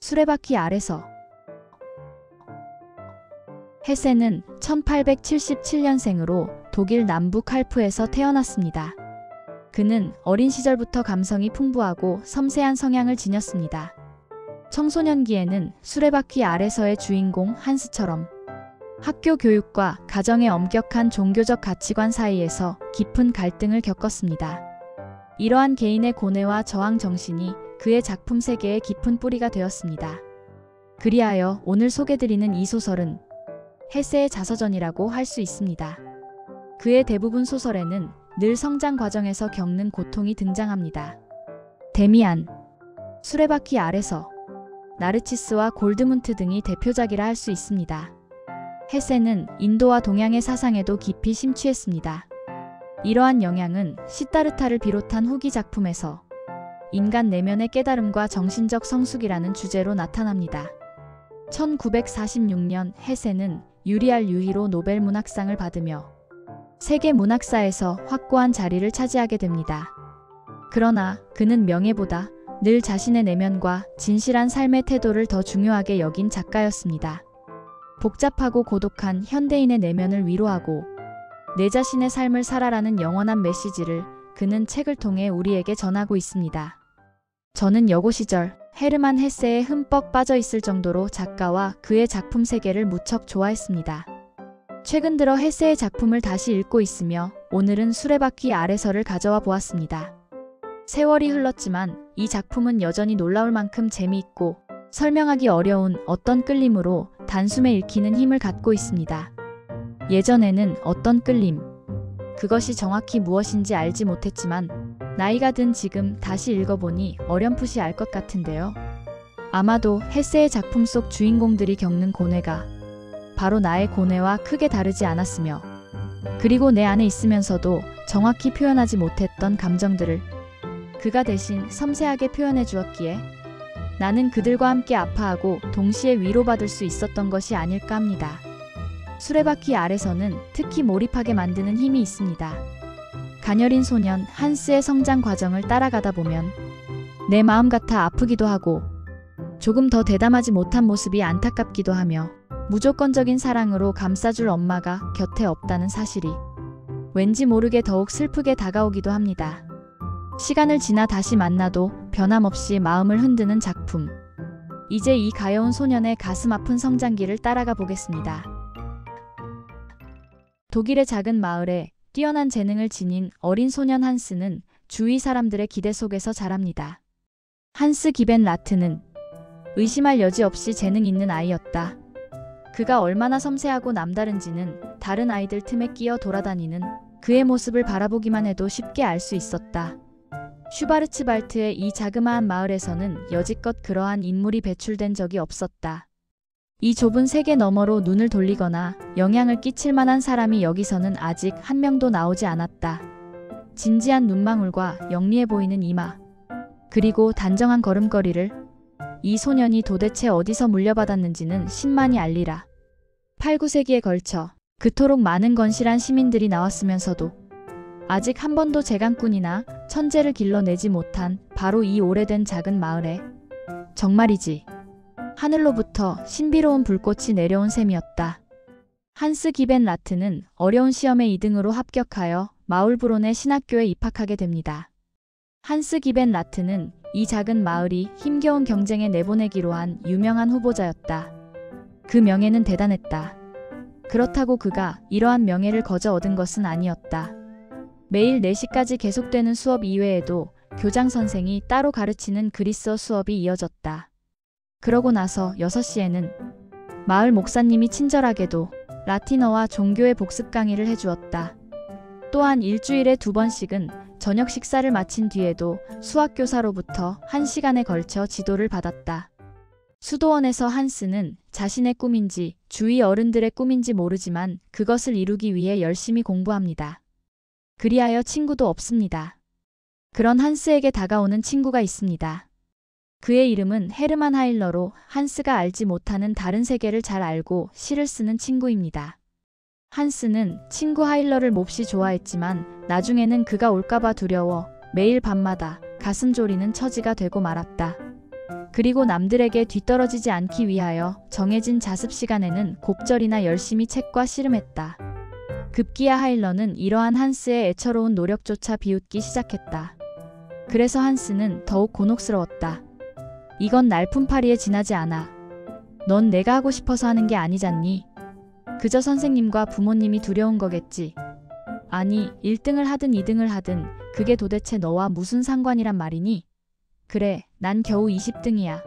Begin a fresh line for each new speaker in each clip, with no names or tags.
수레바퀴 아래서. 헤세는 1877년생으로 독일 남부 칼프에서 태어났습니다. 그는 어린 시절부터 감성이 풍부하고 섬세한 성향을 지녔습니다. 청소년기에는 수레바퀴 아래서의 주인공 한스처럼 학교 교육과 가정의 엄격한 종교적 가치관 사이에서 깊은 갈등을 겪었습니다. 이러한 개인의 고뇌와 저항 정신이 그의 작품 세계에 깊은 뿌리가 되었습니다. 그리하여 오늘 소개드리는 이 소설은 헤세의 자서전이라고 할 수 있습니다. 그의 대부분 소설에는 늘 성장 과정에서 겪는 고통이 등장합니다. 데미안, 수레바퀴 아래서, 나르치스와 골드문트 등이 대표작이라 할 수 있습니다. 헤세는 인도와 동양의 사상에도 깊이 심취했습니다. 이러한 영향은 시타르타를 비롯한 후기 작품에서 인간 내면의 깨달음과 정신적 성숙이라는 주제로 나타납니다. 1946년 헤세는 유리알 유희로 노벨 문학상을 받으며 세계 문학사에서 확고한 자리를 차지하게 됩니다. 그러나 그는 명예보다 늘 자신의 내면과 진실한 삶의 태도를 더 중요하게 여긴 작가였습니다. 복잡하고 고독한 현대인의 내면을 위로하고 내 자신의 삶을 살아라는 영원한 메시지를 그는 책을 통해 우리에게 전하고 있습니다. 저는 여고 시절 헤르만 헤세에 흠뻑 빠져 있을 정도로 작가와 그의 작품 세계를 무척 좋아했습니다. 최근 들어 헤세의 작품을 다시 읽고 있으며 오늘은 수레바퀴 아래서를 가져와 보았습니다. 세월이 흘렀지만 이 작품은 여전히 놀라울 만큼 재미있고 설명하기 어려운 어떤 끌림으로 단숨에 읽히는 힘을 갖고 있습니다. 예전에는 어떤 끌림, 그것이 정확히 무엇인지 알지 못했지만 나이가 든 지금 다시 읽어보니 어렴풋이 알 것 같은데요. 아마도 헤세의 작품 속 주인공들이 겪는 고뇌가 바로 나의 고뇌와 크게 다르지 않았으며 그리고 내 안에 있으면서도 정확히 표현하지 못했던 감정들을 그가 대신 섬세하게 표현해 주었기에 나는 그들과 함께 아파하고 동시에 위로받을 수 있었던 것이 아닐까 합니다. 수레바퀴 아래서는 특히 몰입하게 만드는 힘이 있습니다. 가녀린 소년 한스의 성장 과정을 따라가다 보면 내 마음 같아 아프기도 하고 조금 더 대담하지 못한 모습이 안타깝기도 하며 무조건적인 사랑으로 감싸줄 엄마가 곁에 없다는 사실이 왠지 모르게 더욱 슬프게 다가오기도 합니다. 시간을 지나 다시 만나도 변함없이 마음을 흔드는 작품. 이제 이 가여운 소년의 가슴 아픈 성장기를 따라가 보겠습니다. 독일의 작은 마을에 뛰어난 재능을 지닌 어린 소년 한스는 주위 사람들의 기대 속에서 자랍니다. 한스 기벤 라트는 의심할 여지 없이 재능 있는 아이였다. 그가 얼마나 섬세하고 남다른지는 다른 아이들 틈에 끼어 돌아다니는 그의 모습을 바라보기만 해도 쉽게 알 수 있었다. 슈바르츠발트의 이 자그마한 마을에서는 여지껏 그러한 인물이 배출된 적이 없었다. 이 좁은 세계 너머로 눈을 돌리거나 영향을 끼칠 만한 사람이 여기서는 아직 한 명도 나오지 않았다. 진지한 눈망울과 영리해 보이는 이마, 그리고 단정한 걸음걸이를 이 소년이 도대체 어디서 물려받았는지는 신만이 알리라. 8, 9세기에 걸쳐 그토록 많은 건실한 시민들이 나왔으면서도 아직 한 번도 재간꾼이나 천재를 길러내지 못한 바로 이 오래된 작은 마을에 정말이지 하늘로부터 신비로운 불꽃이 내려온 셈이었다. 한스 기벤 라트는 어려운 시험에 2등으로 합격하여 마울브론의 신학교에 입학하게 됩니다. 한스 기벤 라트는 이 작은 마을이 힘겨운 경쟁에 내보내기로 한 유명한 후보자였다. 그 명예는 대단했다. 그렇다고 그가 이러한 명예를 거저 얻은 것은 아니었다. 매일 4시까지 계속되는 수업 이외에도 교장 선생이 따로 가르치는 그리스어 수업이 이어졌다. 그러고 나서 6시에는 마을 목사님이 친절하게도 라틴어와 종교의 복습 강의를 해주었다. 또한 일주일에 2번씩은 저녁 식사를 마친 뒤에도 수학교사로부터 1시간에 걸쳐 지도를 받았다. 수도원에서 한스는 자신의 꿈인지 주위 어른들의 꿈인지 모르지만 그것을 이루기 위해 열심히 공부합니다. 그리하여 친구도 없습니다. 그런 한스에게 다가오는 친구가 있습니다. 그의 이름은 헤르만 하일러로 한스가 알지 못하는 다른 세계를 잘 알고 시를 쓰는 친구입니다. 한스는 친구 하일러를 몹시 좋아했지만 나중에는 그가 올까봐 두려워 매일 밤마다 가슴 졸이는 처지가 되고 말았다. 그리고 남들에게 뒤떨어지지 않기 위하여 정해진 자습 시간에는 곡절이나 열심히 책과 씨름했다. 급기야 하일러는 이러한 한스의 애처로운 노력조차 비웃기 시작했다. 그래서 한스는 더욱 곤혹스러웠다. 이건 날품팔이에 지나지 않아. 넌 내가 하고 싶어서 하는 게 아니잖니. 그저 선생님과 부모님이 두려운 거겠지. 아니, 1등을 하든 2등을 하든 그게 도대체 너와 무슨 상관이란 말이니? 그래, 난 겨우 20등이야.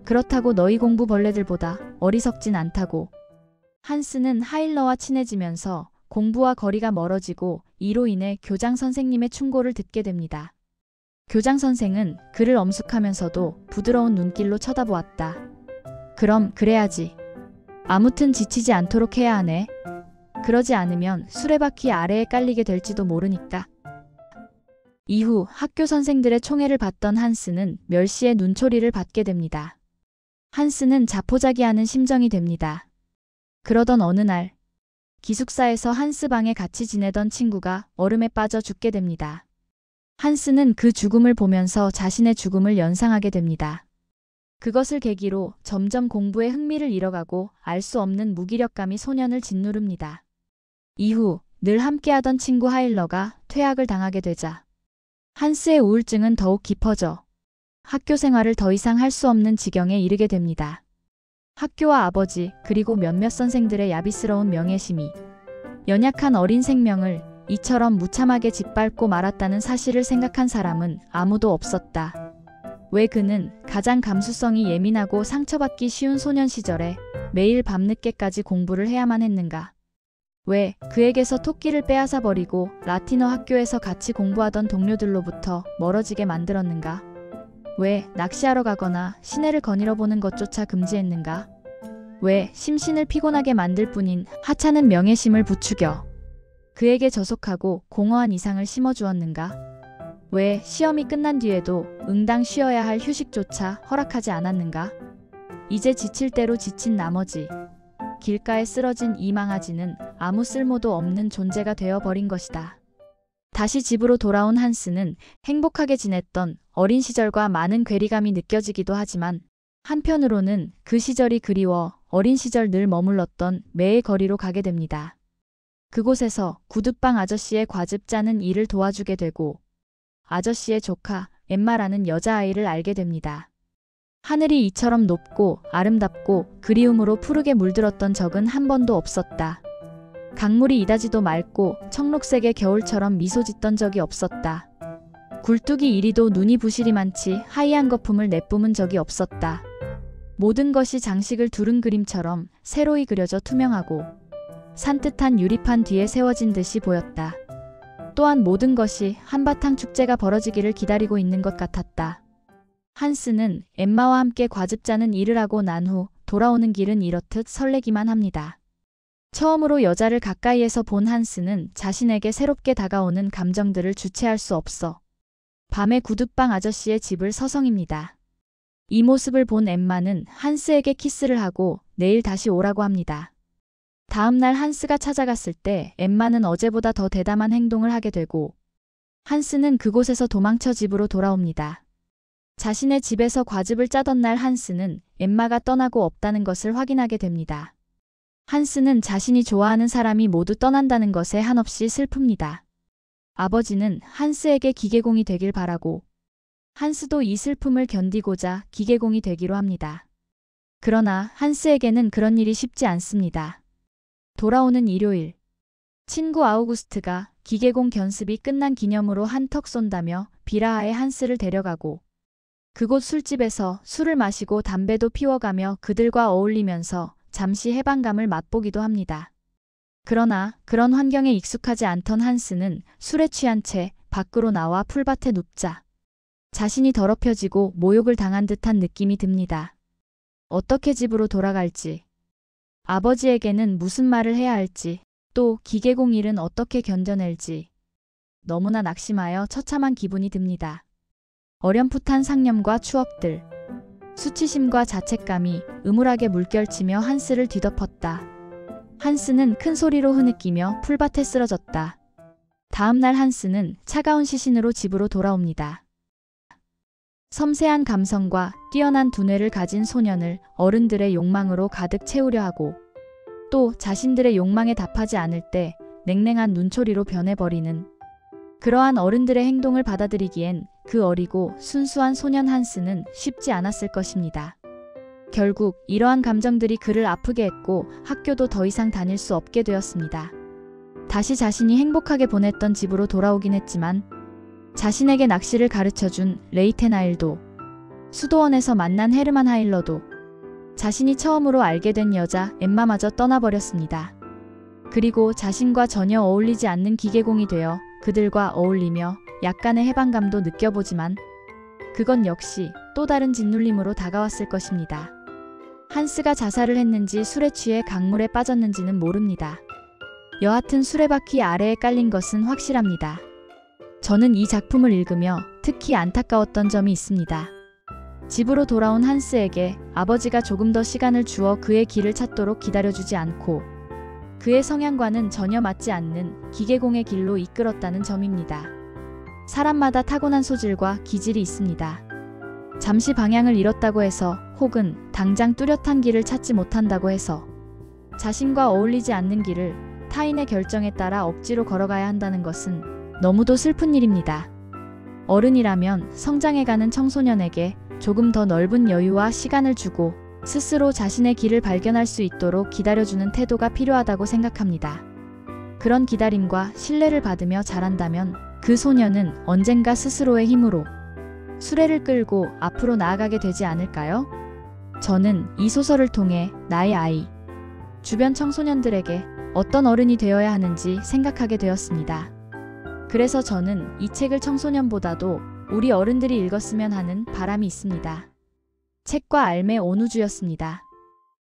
그렇다고 너희 공부 벌레들보다 어리석진 않다고. 한스는 하일러와 친해지면서 공부와 거리가 멀어지고 이로 인해 교장 선생님의 충고를 듣게 됩니다. 교장 선생은 그를 엄숙하면서도 부드러운 눈길로 쳐다보았다. 그럼 그래야지. 아무튼 지치지 않도록 해야 하네. 그러지 않으면 수레바퀴 아래에 깔리게 될지도 모르니까. 이후 학교 선생들의 총애를 받던 한스는 멸시의 눈초리를 받게 됩니다. 한스는 자포자기하는 심정이 됩니다. 그러던 어느 날 기숙사에서 한스 방에 같이 지내던 친구가 얼음에 빠져 죽게 됩니다. 한스는 그 죽음을 보면서 자신의 죽음을 연상하게 됩니다. 그것을 계기로 점점 공부에 흥미를 잃어가고 알 수 없는 무기력감이 소년을 짓누릅니다. 이후 늘 함께하던 친구 하일러가 퇴학을 당하게 되자 한스의 우울증은 더욱 깊어져 학교 생활을 더 이상 할 수 없는 지경에 이르게 됩니다. 학교와 아버지 그리고 몇몇 선생들의 야비스러운 명예심이 연약한 어린 생명을 이처럼 무참하게 짓밟고 말았다는 사실을 생각한 사람은 아무도 없었다. 왜 그는 가장 감수성이 예민하고 상처받기 쉬운 소년 시절에 매일 밤늦게까지 공부를 해야만 했는가? 왜 그에게서 토끼를 빼앗아 버리고 라틴어 학교에서 같이 공부하던 동료들로부터 멀어지게 만들었는가? 왜 낚시하러 가거나 시내를 거닐어 보는 것조차 금지했는가? 왜 심신을 피곤하게 만들 뿐인 하찮은 명예심을 부추겨 그에게 저속하고 공허한 이상을 심어주었는가? 왜 시험이 끝난 뒤에도 응당 쉬어야 할 휴식조차 허락하지 않았는가? 이제 지칠 대로 지친 나머지 길가에 쓰러진 이 망아지는 아무 쓸모도 없는 존재가 되어버린 것이다. 다시 집으로 돌아온 한스는 행복하게 지냈던 어린 시절과 많은 괴리감이 느껴지기도 하지만 한편으로는 그 시절이 그리워 어린 시절 늘 머물렀던 매의 거리로 가게 됩니다. 그곳에서 구둣방 아저씨의 과즙 짜는 일을 도와주게 되고 아저씨의 조카 엠마라는 여자아이를 알게 됩니다. 하늘이 이처럼 높고 아름답고 그리움으로 푸르게 물들었던 적은 한 번도 없었다. 강물이 이다지도 맑고 청록색의 겨울처럼 미소 짓던 적이 없었다. 굴뚝이 이리도 눈이 부실이 많지 하얀 거품을 내뿜은 적이 없었다. 모든 것이 장식을 두른 그림처럼 새로이 그려져 투명하고 산뜻한 유리판 뒤에 세워진 듯이 보였다. 또한 모든 것이 한바탕 축제가 벌어지기를 기다리고 있는 것 같았다. 한스는 엠마와 함께 과즙 짜는 일을 하고 난 후 돌아오는 길은 이렇듯 설레기만 합니다. 처음으로 여자를 가까이에서 본 한스는 자신에게 새롭게 다가오는 감정들을 주체할 수 없어 밤에 구둣방 아저씨의 집을 서성입니다. 이 모습을 본 엠마는 한스에게 키스를 하고 내일 다시 오라고 합니다. 다음 날 한스가 찾아갔을 때 엠마는 어제보다 더 대담한 행동을 하게 되고 한스는 그곳에서 도망쳐 집으로 돌아옵니다. 자신의 집에서 과즙을 짜던 날 한스는 엠마가 떠나고 없다는 것을 확인하게 됩니다. 한스는 자신이 좋아하는 사람이 모두 떠난다는 것에 한없이 슬픕니다. 아버지는 한스에게 기계공이 되길 바라고 한스도 이 슬픔을 견디고자 기계공이 되기로 합니다. 그러나 한스에게는 그런 일이 쉽지 않습니다. 돌아오는 일요일, 친구 아우구스트가 기계공 견습이 끝난 기념으로 한턱 쏜다며 비라하에 한스를 데려가고 그곳 술집에서 술을 마시고 담배도 피워가며 그들과 어울리면서 잠시 해방감을 맛보기도 합니다. 그러나 그런 환경에 익숙하지 않던 한스는 술에 취한 채 밖으로 나와 풀밭에 눕자 자신이 더럽혀지고 모욕을 당한 듯한 느낌이 듭니다. 어떻게 집으로 돌아갈지, 아버지에게는 무슨 말을 해야 할지, 또 기계공 일은 어떻게 견뎌낼지 너무나 낙심하여 처참한 기분이 듭니다. 어렴풋한 상념과 추억들, 수치심과 자책감이 음울하게 물결치며 한스를 뒤덮었다. 한스는 큰 소리로 흐느끼며 풀밭에 쓰러졌다. 다음 날 한스는 차가운 시신으로 집으로 돌아옵니다. 섬세한 감성과 뛰어난 두뇌를 가진 소년을 어른들의 욕망으로 가득 채우려 하고 또 자신들의 욕망에 답하지 않을 때 냉랭한 눈초리로 변해버리는 그러한 어른들의 행동을 받아들이기엔 그 어리고 순수한 소년 한스는 쉽지 않았을 것입니다. 결국 이러한 감정들이 그를 아프게 했고 학교도 더 이상 다닐 수 없게 되었습니다. 다시 자신이 행복하게 보냈던 집으로 돌아오긴 했지만 자신에게 낚시를 가르쳐준 레이테나일도 수도원에서 만난 헤르만 하일러도 자신이 처음으로 알게 된 여자 엠마마저 떠나버렸습니다. 그리고 자신과 전혀 어울리지 않는 기계공이 되어 그들과 어울리며 약간의 해방감도 느껴보지만 그건 역시 또 다른 짓눌림으로 다가왔을 것입니다. 한스가 자살을 했는지 술에 취해 강물에 빠졌는지는 모릅니다. 여하튼 수레바퀴 아래에 깔린 것은 확실합니다. 저는 이 작품을 읽으며 특히 안타까웠던 점이 있습니다. 집으로 돌아온 한스에게 아버지가 조금 더 시간을 주어 그의 길을 찾도록 기다려주지 않고 그의 성향과는 전혀 맞지 않는 기계공의 길로 이끌었다는 점입니다. 사람마다 타고난 소질과 기질이 있습니다. 잠시 방향을 잃었다고 해서 혹은 당장 뚜렷한 길을 찾지 못한다고 해서 자신과 어울리지 않는 길을 타인의 결정에 따라 억지로 걸어가야 한다는 것은 너무도 슬픈 일입니다. 어른이라면 성장해가는 청소년에게 조금 더 넓은 여유와 시간을 주고 스스로 자신의 길을 발견할 수 있도록 기다려주는 태도가 필요하다고 생각합니다. 그런 기다림과 신뢰를 받으며 자란다면 그 소년은 언젠가 스스로의 힘으로 수레를 끌고 앞으로 나아가게 되지 않을까요? 저는 이 소설을 통해 나의 아이, 주변 청소년들에게 어떤 어른이 되어야 하는지 생각하게 되었습니다. 그래서 저는 이 책을 청소년보다도 우리 어른들이 읽었으면 하는 바람이 있습니다. 책과 알매 온우주였습니다.